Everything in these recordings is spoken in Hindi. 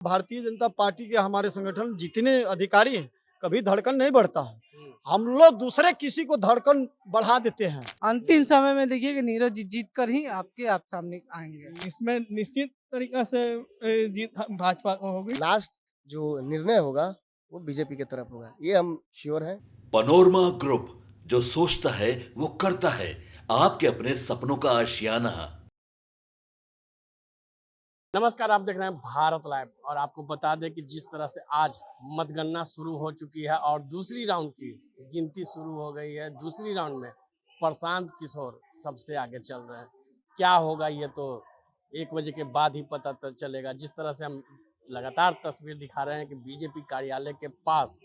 भारतीय जनता पार्टी के हमारे संगठन जितने अधिकारी हैं, कभी धड़कन नहीं बढ़ता है। हुँ। हम लोग दूसरे किसी को धड़कन बढ़ा देते हैं। अंतिम समय में देखिए कि नीरज जी जीत कर ही आप सामने आएँगे। इसमें निश्चित तरीक़ा से जीत भाजपा को होगी। लास्ट जो निर्णय होगा वो बीजेपी की तरफ होगा, ये हम श्योर हैं। पनोरमा ग्रुप, जो सोचता है वो करता है। आपके अपने सपनों का आशियाना। नमस्कार, आप देख रहे हैं भारत लाइव और आपको बता दें कि जिस तरह से आज मतगणना शुरू हो चुकी है और दूसरी राउंड की गिनती शुरू हो गई है। दूसरी राउंड में प्रशांत किशोर सबसे आगे चल रहे हैं। क्या होगा ये तो 1 बजे के बाद ही पता चलेगा। जिस तरह से हम लगातार तस्वीर दिखा रहे हैं कि बीजेपी कार्यालय के पास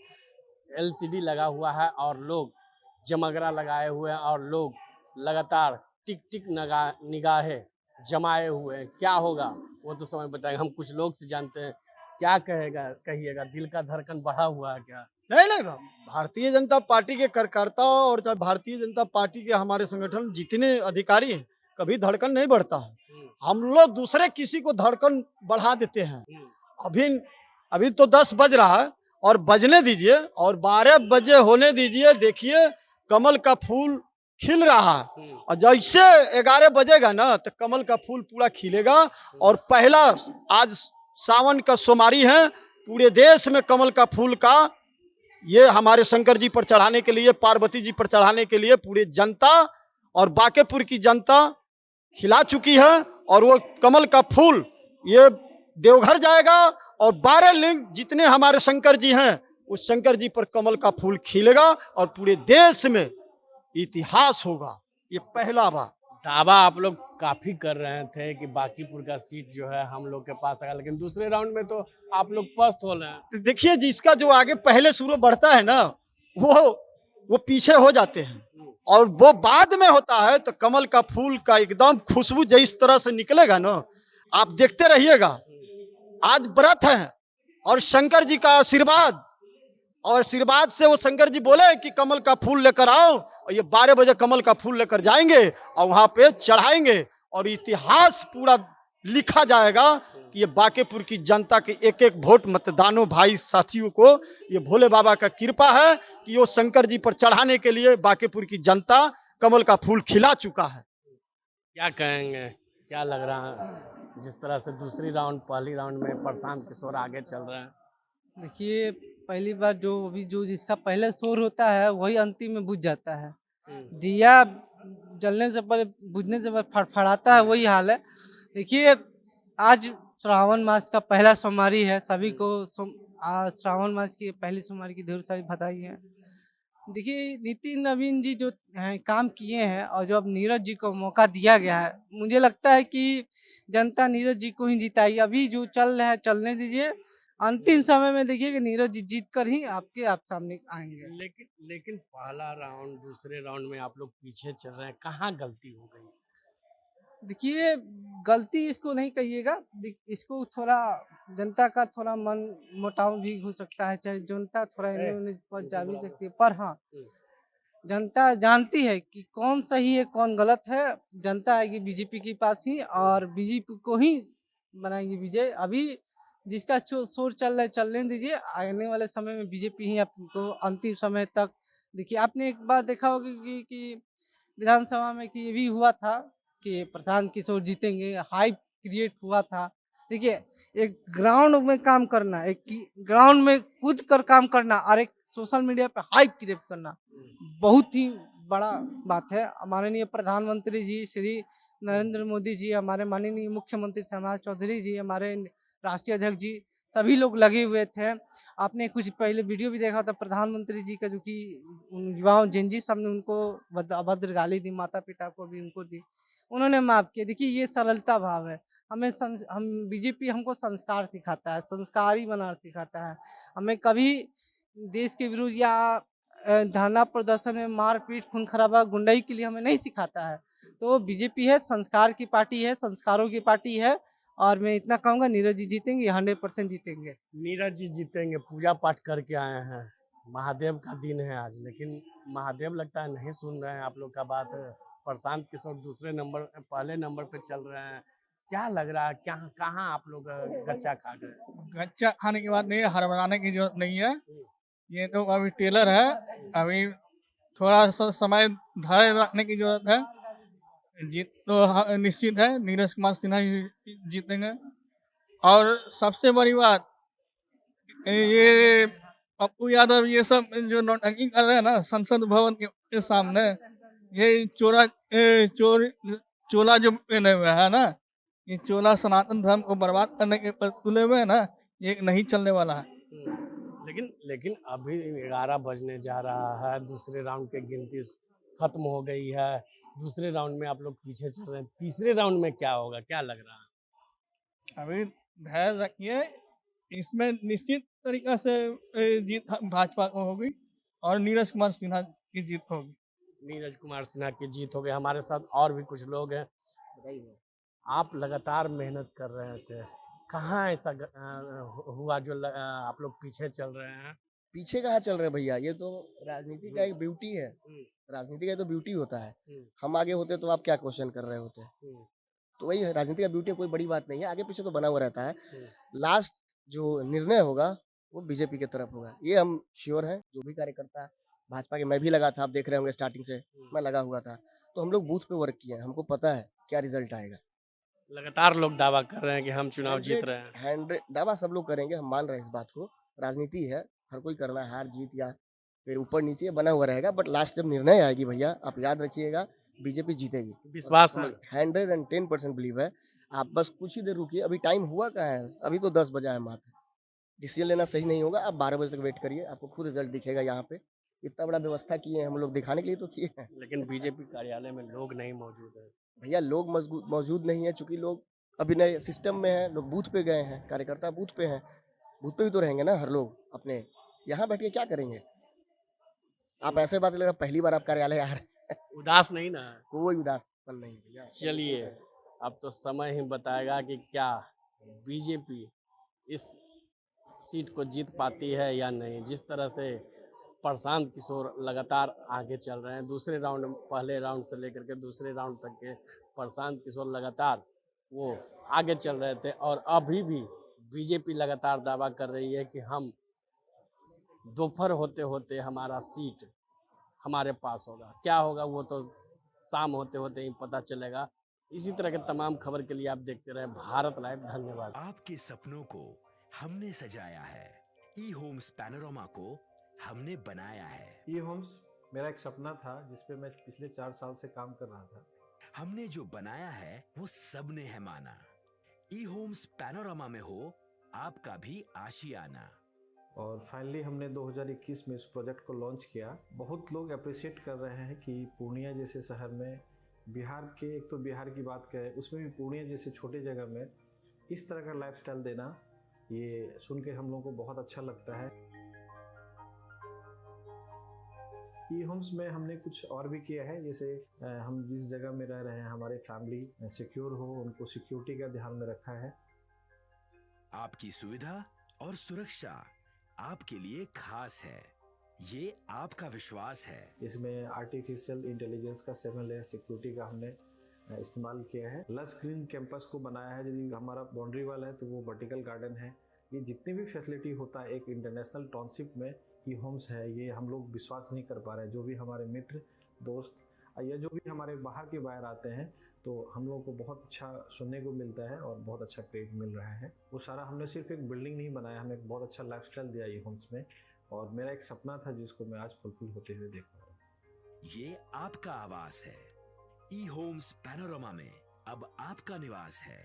एलसीडी लगा हुआ है और लोग जमगरा लगाए हुए हैं और लोग लगातार टिक टिक निगाहें जमाए हुए हैं। क्या होगा वो तो समय बताएगा। हम कुछ लोग से जानते हैं, क्या कहिएगा, दिल का धड़कन बढ़ा हुआ है क्या? नहीं, भारतीय जनता पार्टी के कार्यकर्ता और चाहे भारतीय जनता पार्टी के हमारे संगठन जितने अधिकारी हैं, कभी धड़कन नहीं बढ़ता है। हम लोग दूसरे किसी को धड़कन बढ़ा देते हैं। अभी अभी तो 10 बज रहा है और बजने दीजिए और 12 बजे होने दीजिए। देखिए कमल का फूल खिल रहा है और जैसे 11 बजेगा ना तो कमल का फूल पूरा खिलेगा। और पहला आज सावन का सोमवारी है, पूरे देश में कमल का फूल का ये हमारे शंकर जी पर चढ़ाने के लिए, पार्वती जी पर चढ़ाने के लिए पूरी जनता और बांकेपुर की जनता खिला चुकी है। और वो कमल का फूल ये देवघर जाएगा और 12 लिंग जितने हमारे शंकर जी हैं उस शंकर जी पर कमल का फूल खिलेगा और पूरे देश में इतिहास होगा। ये पहला बार दावा आप लोग काफी कर रहे थे कि बांकीपुर का सीट जो है हम लोग के पास आएगा, लेकिन दूसरे राउंड में तो आप लोग पस्त हो रहे हैं। देखिए जिसका जो आगे पहले शुरू बढ़ता है ना वो पीछे हो जाते हैं और वो बाद में होता है तो कमल का फूल का एकदम खुशबू जिस तरह से निकलेगा ना, आप देखते रहिएगा। आज व्रत है और शंकर जी का आशीर्वाद और आशीर्वाद से वो शंकर जी बोले कि कमल का फूल लेकर आओ और ये 12 बजे कमल का फूल लेकर जाएंगे और वहां पे चढ़ाएंगे और इतिहास पूरा लिखा जाएगा कि ये बांकेपुर की जनता के एक एक वोट मतदानों भाई साथियों को ये भोले बाबा का कृपा है कि वो शंकर जी पर चढ़ाने के लिए बांकेपुर की जनता कमल का फूल खिला चुका है। क्या कहेंगे, क्या लग रहा है जिस तरह से दूसरी राउंड पहली राउंड में प्रशांत किशोर आगे चल रहे हैं? देखिए पहली बार जो जिसका पहले शोर होता है वही अंतिम में बुझ जाता है। दिया जलने से पहले बुझने से पहले फड़फड़ाता है, वही हाल है। देखिए आज श्रावण मास का पहला सोमवारी है। सभी को आज श्रावण मास की पहली सोमवारी की ढेर सारी बधाई है। देखिए नितिन नवीन जी जो हैं काम किए हैं और जो अब नीरज जी को मौका दिया गया है, मुझे लगता है कि जनता नीरज जी को ही जिताएगी। अभी जो चल रहा है चलने दीजिए। अंतिम समय में देखिए कि नीरज जी जीत कर ही आप सामने आएंगे। लेकिन पहला राउंड दूसरे राउंड में आप लोग पीछे चल रहे हैं, कहाँ गलती हो गई? देखिए गलती इसको नहीं कहिएगा, इसको थोड़ा जनता का थोड़ा मन मुटाव भी हो सकता है, चाहे जनता थोड़ा इन्हें उन्हें पर जा भी सकती है, पर हाँ जनता जानती है कि कौन सही है कौन गलत है। जनता आएगी बीजेपी के पास ही और बीजेपी को ही बनाएगी विजय। अभी जिसका शोर चल रहा है चलने दीजिए, आने वाले समय में बीजेपी ही आपको अंतिम समय तक। देखिए आपने एक बार देखा होगा कि विधानसभा में कि ये भी हुआ था कि प्रशांत किशोर जीतेंगे, हाइप क्रिएट हुआ था। देखिए एक ग्राउंड में काम करना, एक ग्राउंड में कूद कर काम करना और एक सोशल मीडिया पे हाइप क्रिएट करना बहुत ही बड़ा बात है। माननीय प्रधानमंत्री जी श्री नरेंद्र मोदी जी, हमारे माननीय मुख्यमंत्री समाज चौधरी जी, हमारे राष्ट्रीय अध्यक्ष जी, सभी लोग लगे हुए थे। आपने कुछ पहले वीडियो भी देखा था प्रधानमंत्री जी का, जो कि उन युवाओं जेनजी सबने उनको अभद्र गाली दी, माता पिता को भी उनको दी, उन्होंने माफ किया। देखिए ये सरलता भाव है। हम बीजेपी हमको संस्कार सिखाता है, संस्कारी बनाना सिखाता है। हमें कभी देश के विरुद्ध या धरना प्रदर्शन में मारपीट खून खराबा गुंडाई के लिए हमें नहीं सिखाता है। तो बीजेपी है, संस्कार की पार्टी है, संस्कारों की पार्टी है और मैं इतना कहूँगा नीरज जी जीतेंगे, 100% जीतेंगे। नीरज जी जीतेंगे, पूजा पाठ करके आए हैं, महादेव का दिन है आज, लेकिन महादेव लगता है नहीं सुन रहे हैं आप लोग का बात। प्रशांत किशोर दूसरे नंबर पहले नंबर पे चल रहे हैं, क्या लग रहा है, क्या कहाँ आप लोग गच्चा खा गए? गच्चा खाने की बात नहीं है, हड़बड़ाने की जरूरत नहीं है। ये तो अभी टेलर है, अभी थोड़ा सा समय धैर्य रखने की जरूरत है। जीत तो निश्चित है, नीरज कुमार सिन्हा ही जीतेंगे। और सबसे बड़ी बात, ये पप्पू यादव ये सब जो नौटंकी कर रहे हैं ना संसद भवन के सामने, ये चोला जो पहने हुए है ना, ये चोला सनातन धर्म को बर्बाद करने के पर तुले हुए है ना, ये नहीं चलने वाला है। लेकिन लेकिन अभी 11 बजने जा रहा है, दूसरे राउंड की गिनती खत्म हो गई है, दूसरे राउंड में आप लोग पीछे चल रहे हैं, तीसरे राउंड में क्या होगा, क्या लग रहा है? अभी धैर्य रखिए, इसमें निश्चित तरीका से जीत भाजपा को होगी और नीरज कुमार सिन्हा की जीत होगी। नीरज कुमार सिन्हा की जीत हो गई। हमारे साथ और भी कुछ लोग हैं। बताइए, आप लगातार मेहनत कर रहे थे, कहाँ ऐसा हुआ जो आप लोग पीछे चल रहे हैं? पीछे कहाँ चल रहे हैं भैया, ये तो राजनीति का एक ब्यूटी है। राजनीति का तो ब्यूटी होता है। हम आगे होते तो आप क्या क्वेश्चन कर रहे होते? तो वही है, राजनीति का ब्यूटी, कोई बड़ी बात नहीं है, आगे पीछे तो बना हुआ रहता है। लास्ट जो निर्णय होगा वो बीजेपी की तरफ होगा, ये हम श्योर हैं। जो भी कार्यकर्ता भाजपा के, मैं भी लगा था, आप देख रहे होंगे स्टार्टिंग से मैं लगा हुआ था, तो हम लोग बूथ पे वर्क किए हैं, हमको पता है क्या रिजल्ट आएगा। लगातार लोग दावा कर रहे हैं कि हम चुनाव जीत रहे हैं। 100 दावा सब लोग करेंगे, हम मान रहे हैं इस बात को। राजनीति है, हर कोई करना है, हार जीत या फिर ऊपर नीचे बना हुआ रहेगा, बट लास्ट जब निर्णय आएगी भैया, आप याद रखिएगा, बीजेपी जीतेगी। विश्वास है? 110% बिलीव है। आप बस कुछ ही देर रुकिए, अभी टाइम हुआ कहाँ है, अभी तो 10 बजा है मात्र। डिसीजन लेना सही नहीं होगा, आप 12 बजे तक वेट करिए, आपको खुद रिजल्ट दिखेगा। यहाँ पे इतना बड़ा व्यवस्था किए हैं हम लोग, दिखाने के लिए तो किए हैं। लेकिन बीजेपी कार्यालय में लोग नहीं मौजूद है। भैया लोग मौजूद नहीं है, चूंकि लोग अभी नए सिस्टम में है, लोग बूथ पे गए हैं, कार्यकर्ता बूथ पे हैं, बूथ पे भी तो रहेंगे ना हर लोग अपने। यहाँ बैठ के क्या करेंगे? आप ऐसे बात ले रहे हैं, पहली बार आप कार्यालय आ रहे हैं। उदास नहीं ना? कोई उदासपन नहीं भैया। चलिए, अब तो समय ही बताएगा कि क्या बीजेपी इस सीट को जीत पाती है या नहीं। जिस तरह से प्रशांत किशोर लगातार आगे चल रहे हैं, दूसरे राउंड, पहले राउंड से लेकर के दूसरे राउंड तक के प्रशांत किशोर लगातार वो आगे चल रहे थे, और अभी भी बीजेपी लगातार दावा कर रही है कि हम दोपहर होते होते हमारा सीट हमारे पास होगा। क्या होगा वो तो शाम होते होते ही पता चलेगा। इसी तरह के तमाम खबर के लिए आप देखते रहे भारत लाइव। धन्यवाद। आपके सपनों को हमने सजाया है, ई होम्स पैनोरमा को हमने बनाया है। ई होम्स मेरा एक सपना था, जिसपे मैं पिछले 4 साल से काम कर रहा था। हमने जो बनाया है वो सबने है माना। ई होम्स पैनोरमा में हो आपका भी आशियाना। और फाइनली हमने 2021 में इस प्रोजेक्ट को लॉन्च किया। बहुत लोग अप्रिशिएट कर रहे हैं कि पूर्णिया जैसे शहर में, बिहार के, एक तो बिहार की बात करें उसमें भी पूर्णिया जैसे छोटे जगह में इस तरह का लाइफस्टाइल देना, ये सुन के हम लोगों को बहुत अच्छा लगता है। ई होम्स में हमने कुछ और भी किया है, जैसे हम जिस जगह में रह रहे हैं हमारे फैमिली सिक्योर हो, उनको सिक्योरिटी का ध्यान में रखा है। आपकी सुविधा और सुरक्षा आपके लिए खास है, ये आपका विश्वास है। इसमें आर्टिफिशियल इंटेलिजेंस का 7 लेयर सिक्योरिटी का हमने इस्तेमाल किया है। लस ग्रीन कैंपस को बनाया है, यदि हमारा बाउंड्री वाल है तो वो वर्टिकल गार्डन है। ये जितनी भी फैसिलिटी होता है एक इंटरनेशनल टाउनशिप में, ई होम्स है, ये हम लोग विश्वास नहीं कर पा रहे हैं। जो भी हमारे मित्र दोस्त या जो भी हमारे बाहर के बाहर आते हैं, तो हम लोगों को बहुत अच्छा सुनने को मिलता है और बहुत अच्छा क्रेडिट मिल रहा है। वो सारा हमने सिर्फ एक बिल्डिंग नहीं बनाया, हमें एक बहुत अच्छा लाइफस्टाइल दिया ई होम्स में, और मेरा एक सपना था जिसको मैं आज फुलफिल होते हुए देख रहा हूँ। ये आपका आवास है। ई होम्स पैनोरमा में अब आपका निवास है।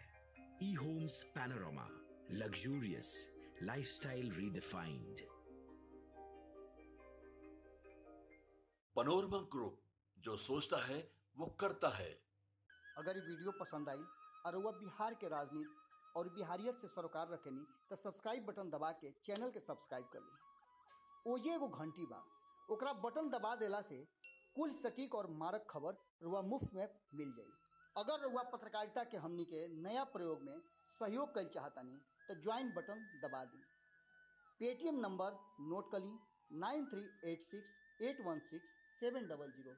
E Homes Panorama, luxurious lifestyle redefined. Panorama group, जो सोचता है वो करता है। अगर ये वीडियो पसंद आई और वह बिहार के राजनीति और बिहारियत से सरोकार रखेनी, तो सब्सक्राइब बटन दबा के चैनल के सब्सक्राइब कर ली। ओजे एगो घंटी बा, ओकरा बटन दबा देला से कुल सटीक और मारक खबर रुआ मुफ्त में मिल जाई। अगर रुआ पत्रकारिता के हमनी के नया प्रयोग में सहयोग कर चाहतानी, तो ज्वाइन बटन दबा दी। पेटीएम नंबर नोट कर ली, 9386 816 700।